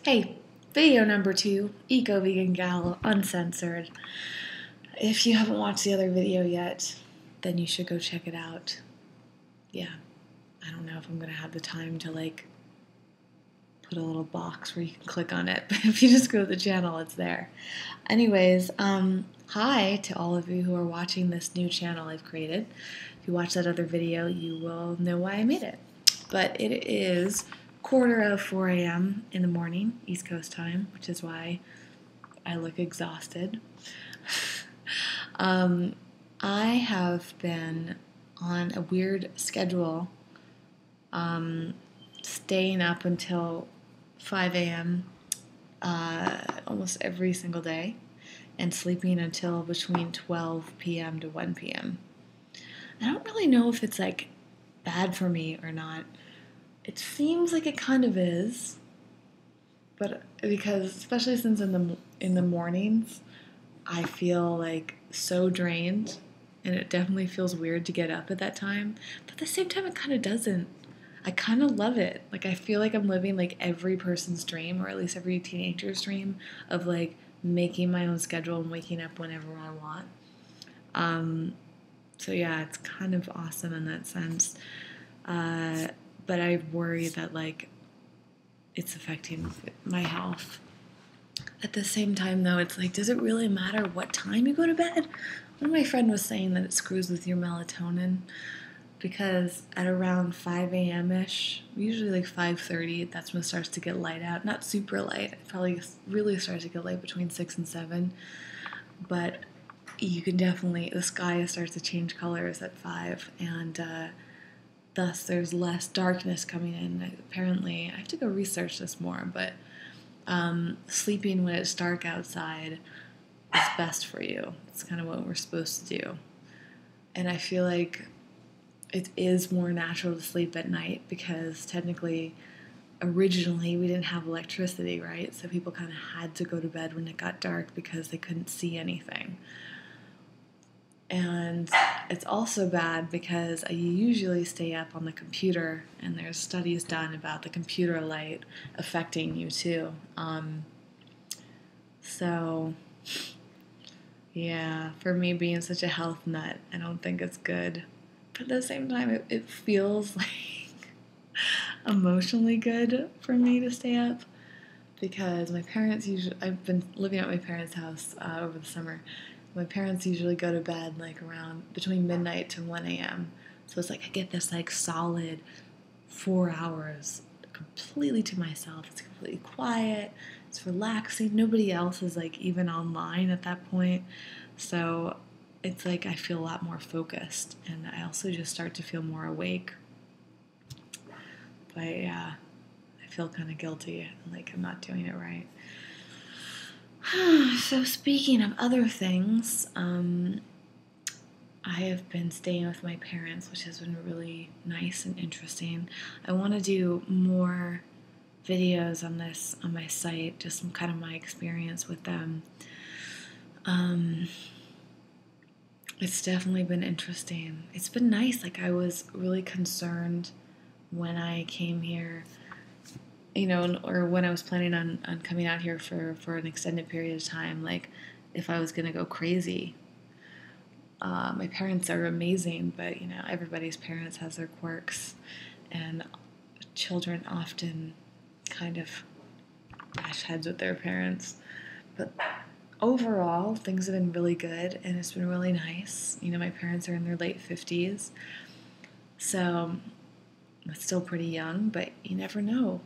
Hey, video number 2, Eco Vegan Gal, Uncensored. If you haven't watched the other video yet, then you should go check it out. Yeah, I don't know if I'm gonna have the time to put a little box where you can click on it, but if you just go to the channel, it's there. Anyways, hi to all of you who are watching this new channel I've created. If you watch that other video, you will know why I made it. But it is 4:15 a.m. in the morning, East Coast time, which is why I look exhausted. I have been on a weird schedule, staying up until 5 a.m. Almost every single day, and sleeping until between 12 p.m. to 1 p.m. I don't really know if it's bad for me or not. It seems like it kind of is, but because especially since in the mornings, I feel so drained, and it definitely feels weird to get up at that time. But at the same time, it kind of doesn't. I kind of love it. I feel like I'm living every person's dream, or at least every teenager's dream, of making my own schedule and waking up whenever I want. So yeah, it's kind of awesome in that sense. But I worry that it's affecting my health. At the same time, though, it's does it really matter what time you go to bed? One of my friends was saying that it screws with your melatonin, because at around 5 a.m.-ish, usually 5:30, that's when it starts to get light out. Not super light. It probably really starts to get light between 6 and 7. But you can definitely, the sky starts to change colors at 5, and thus there's less darkness coming in. Apparently, I have to go research this more, but sleeping when it's dark outside is best for you. It's kind of what we're supposed to do. And I feel like it is more natural to sleep at night, because technically, originally, we didn't have electricity, right? So people kind of had to go to bed when it got dark because they couldn't see anything. And it's also bad because I usually stay up on the computer, and there's studies done about the computer light affecting you too. So, yeah, for me being such a health nut, I don't think it's good. But at the same time, it feels emotionally good for me to stay up, because my parents usually, I've been living at my parents' house over the summer. My parents usually go to bed around between midnight to 1 a.m. So it's I get this solid 4 hours completely to myself. It's completely quiet. It's relaxing. Nobody else is even online at that point. So it's I feel a lot more focused, and I also just start to feel more awake. But yeah, I feel kind of guilty, I'm not doing it right. So speaking of other things, I have been staying with my parents, which has been really nice and interesting. I want to do more videos on this on my site, just kind of my experience with them. It's definitely been interesting. It's been nice. I was really concerned when I came here, or when I was planning on coming out here for an extended period of time, if I was going to go crazy. My parents are amazing, but, everybody's parents has their quirks, and children often kind of bash heads with their parents. But overall, things have been really good, and it's been really nice. My parents are in their late 50s, so it's still pretty young, but you never know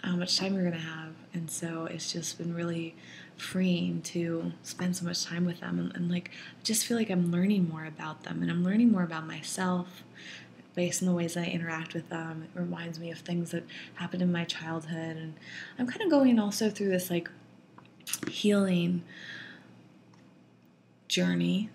how much time you're going to have. And so it's just been really freeing to spend so much time with them, and I just feel I'm learning more about them, and I'm learning more about myself based on the ways that I interact with them. It reminds me of things that happened in my childhood, and I'm kind of going also through this healing journey.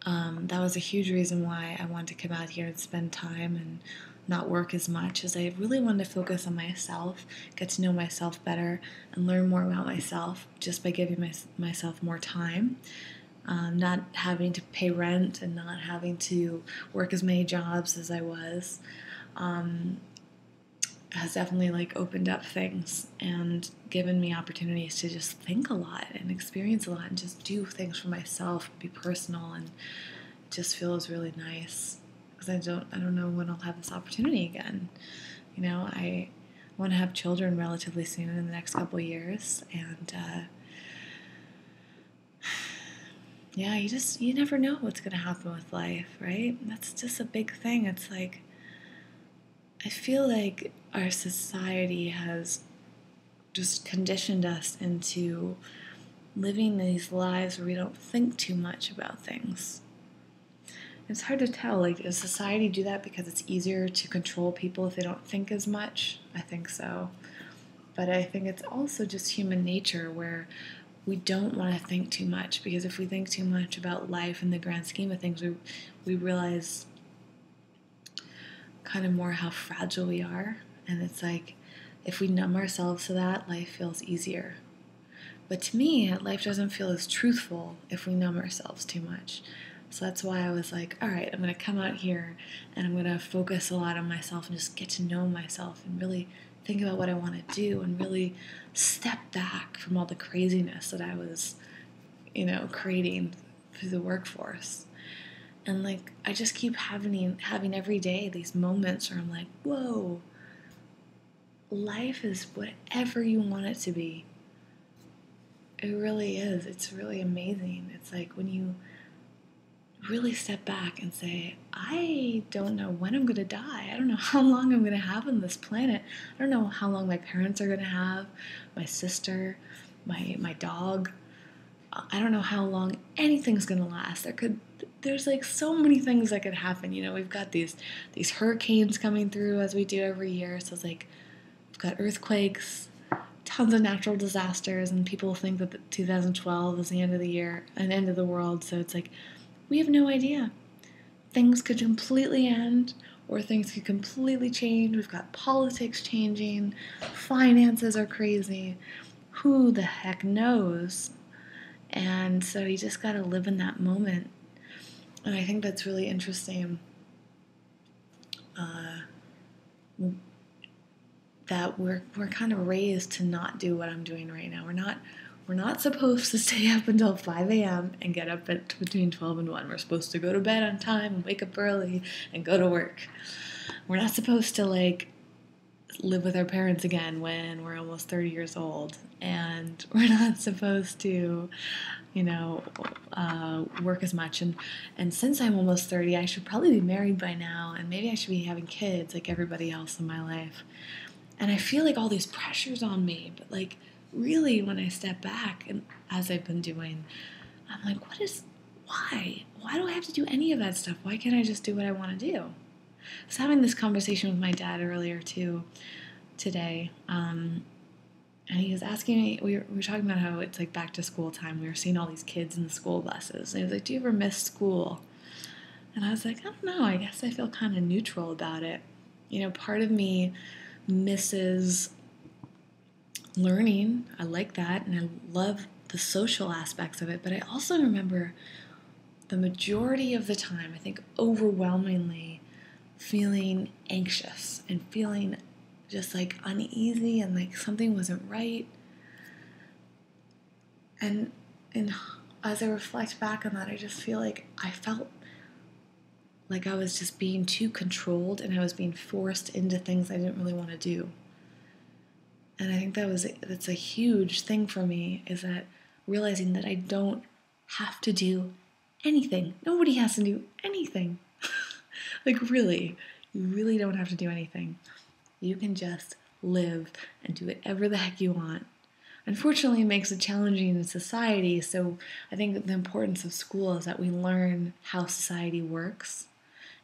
That was a huge reason why I wanted to come out here and spend time and not work as much, as I really wanted to focus on myself, get to know myself better, and learn more about myself just by giving myself more time. Not having to pay rent, and not having to work as many jobs as I was. has definitely like opened up things and given me opportunities to just think a lot and experience a lot and just do things for myself, be personal, and it just feels really nice because I don't know when I'll have this opportunity again. You know, I want to have children relatively soon in the next couple of years, and yeah, you never know what's going to happen with life, right? That's just a big thing. It's like, I feel like our society has just conditioned us into living these lives where we don't think too much about things. It's hard to tell. Like, does society do that because it's easier to control people if they don't think as much? I think so. But I think it's also just human nature where we don't want to think too much, because if we think too much about life in the grand scheme of things, we realize kind of more how fragile we are. And it's like, if we numb ourselves to that, life feels easier. But to me, life doesn't feel as truthful if we numb ourselves too much. So that's why I was like, all right, I'm going to come out here and I'm going to focus a lot on myself and just get to know myself and really think about what I want to do and really step back from all the craziness that I was, creating through the workforce. And like, I just keep having every day these moments where I'm like, whoa, life is whatever you want it to be. It really is. It's really amazing. It's like when you really step back and say, I don't know when I'm going to die. I don't know how long I'm going to have on this planet. I don't know how long my parents are going to have, my sister, my dog. I don't know how long anything's going to last. There's like so many things that could happen. You know, we've got these hurricanes coming through as we do every year. So it's like, we've got earthquakes, tons of natural disasters, and people think that 2012 is the end of the year, an end of the world. So it's like, we have no idea. Things could completely end, or things could completely change. We've got politics changing, finances are crazy. Who the heck knows? And so you just got to live in that moment. And I think that's really interesting. That we're kind of raised to not do what I'm doing right now. We're not supposed to stay up until 5 a.m. and get up at between 12 and 1. We're supposed to go to bed on time and wake up early and go to work. We're not supposed to like live with our parents again when we're almost 30 years old. And we're not supposed to, work as much. And since I'm almost 30, I should probably be married by now, and maybe I should be having kids like everybody else in my life. And I feel like all these pressures on me, but like really when I step back, and as I've been doing, I'm like, why? Why do I have to do any of that stuff? Why can't I just do what I want to do? I was having this conversation with my dad earlier too today, and he was asking me, we were talking about how it's like back to school time. We were seeing all these kids in the school buses, and he was like, do you ever miss school? And I was like, I don't know, I guess I feel kind of neutral about it. Part of me misses learning. I like that, and I love the social aspects of it, but I also remember the majority of the time, I think overwhelmingly, feeling anxious and feeling just like uneasy and like something wasn't right. And as I reflect back on that, I just feel like I felt like I was just being too controlled and I was being forced into things I didn't really want to do. And I think that's a huge thing for me, is that realizing that I don't have to do anything. Nobody has to do anything. Like really, you really don't have to do anything. You can just live and do whatever the heck you want. Unfortunately, it makes it challenging in society, so I think the importance of school is that we learn how society works.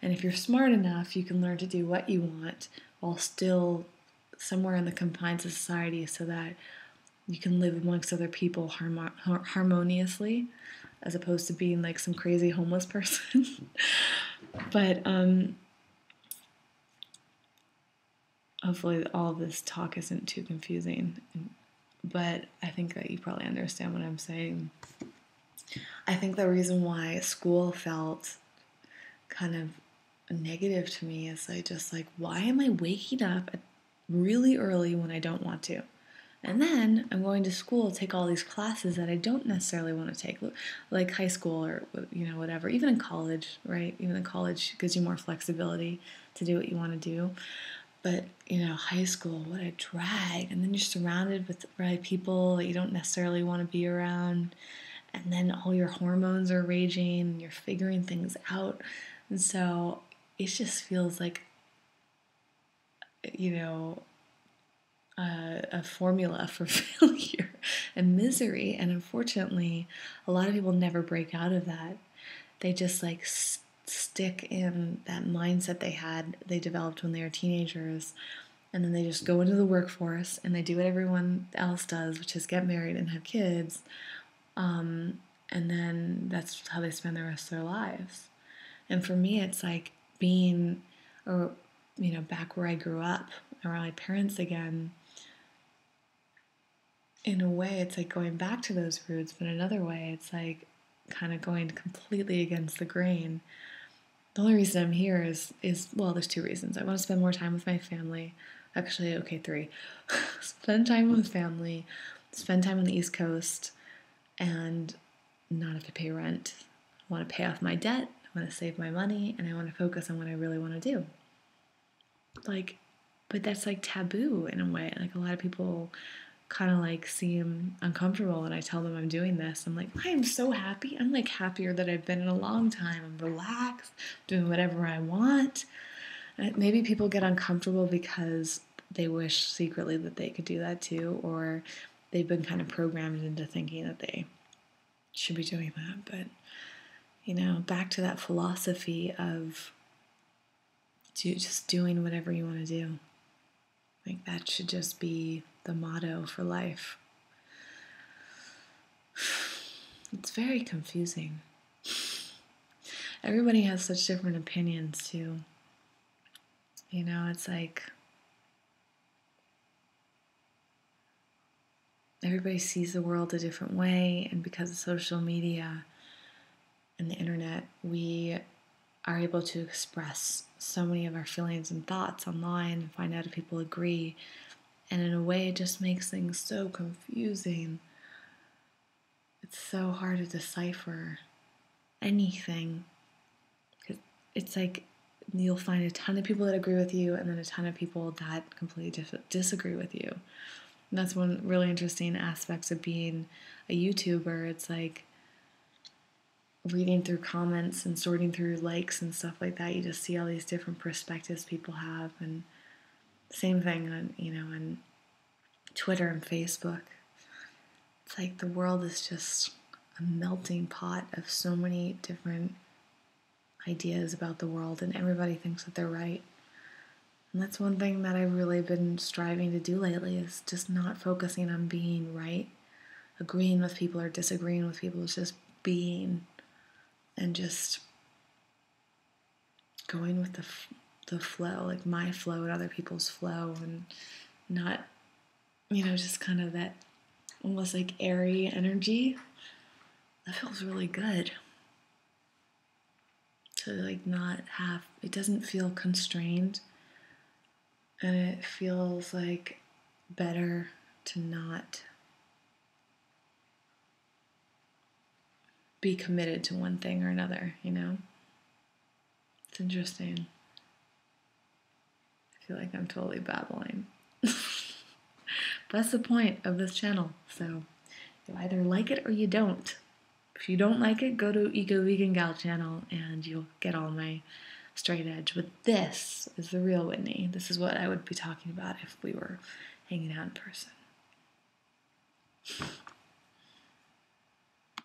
And if you're smart enough, you can learn to do what you want while still somewhere in the confines of society, so that you can live amongst other people harmoniously, as opposed to being like some crazy homeless person. But hopefully all of this talk isn't too confusing. But I think that you probably understand what I'm saying. I think the reason why school felt kind of negative to me is I just like, why am I waking up at really early when I don't want to. And then I'm going to school to take all these classes that I don't necessarily want to take, like high school or whatever. Even in college, right? Even in college gives you more flexibility to do what you want to do. But high school, what a drag! And then you're surrounded with people that you don't necessarily want to be around, and then all your hormones are raging, and you're figuring things out, and so it just feels like a formula for failure and misery. And unfortunately, a lot of people never break out of that. They just like stick in that mindset they developed when they were teenagers, and then they just go into the workforce and they do what everyone else does, which is get married and have kids, and then that's how they spend the rest of their lives. And for me, it's like being, or back where I grew up around my parents again. In a way, it's like going back to those roots, but in another way, it's like kind of going completely against the grain. The only reason I'm here is well, there's two reasons. I want to spend more time with my family. Actually, okay, three. Spend time with family, spend time on the East Coast, and not have to pay rent. I want to pay off my debt, I want to save my money, and I want to focus on what I really want to do. But that's like taboo in a way. Like a lot of people kind of like seem uncomfortable when I tell them I'm doing this. I'm like, I am so happy. I'm like happier than I've been in a long time. I'm relaxed, doing whatever I want. And maybe people get uncomfortable because they wish secretly that they could do that too, or they've been kind of programmed into thinking that they should be doing that. But back to that philosophy of just doing whatever you want to do. Like that should just be the motto for life. It's very confusing. Everybody has such different opinions too. It's like everybody sees the world a different way, and because of social media and the internet, we are able to express so many of our feelings and thoughts online and find out if people agree. And in a way, it just makes things so confusing. It's so hard to decipher anything. It's like you'll find a ton of people that agree with you and then a ton of people that completely disagree with you. And that's one really interesting aspect of being a YouTuber. It's like reading through comments and sorting through likes and stuff like that. You just see all these different perspectives people have, and same thing on on Twitter and Facebook. It's like the world is just a melting pot of so many different ideas about the world, and everybody thinks that they're right. And that's one thing that I've really been striving to do lately, is just not focusing on being right, agreeing with people or disagreeing with people. It's just being, and just going with the flow, like my flow and other people's flow, and not, just kind of that almost like airy energy. That feels really good. To like not have, it doesn't feel constrained, and it feels like better to not be committed to one thing or another, It's interesting. I feel like I'm totally babbling. That's the point of this channel. So you either like it or you don't. If you don't like it, go to Eco Vegan Gal channel and you'll get all my straight edge. But this is the real Whitney. This is what I would be talking about if we were hanging out in person.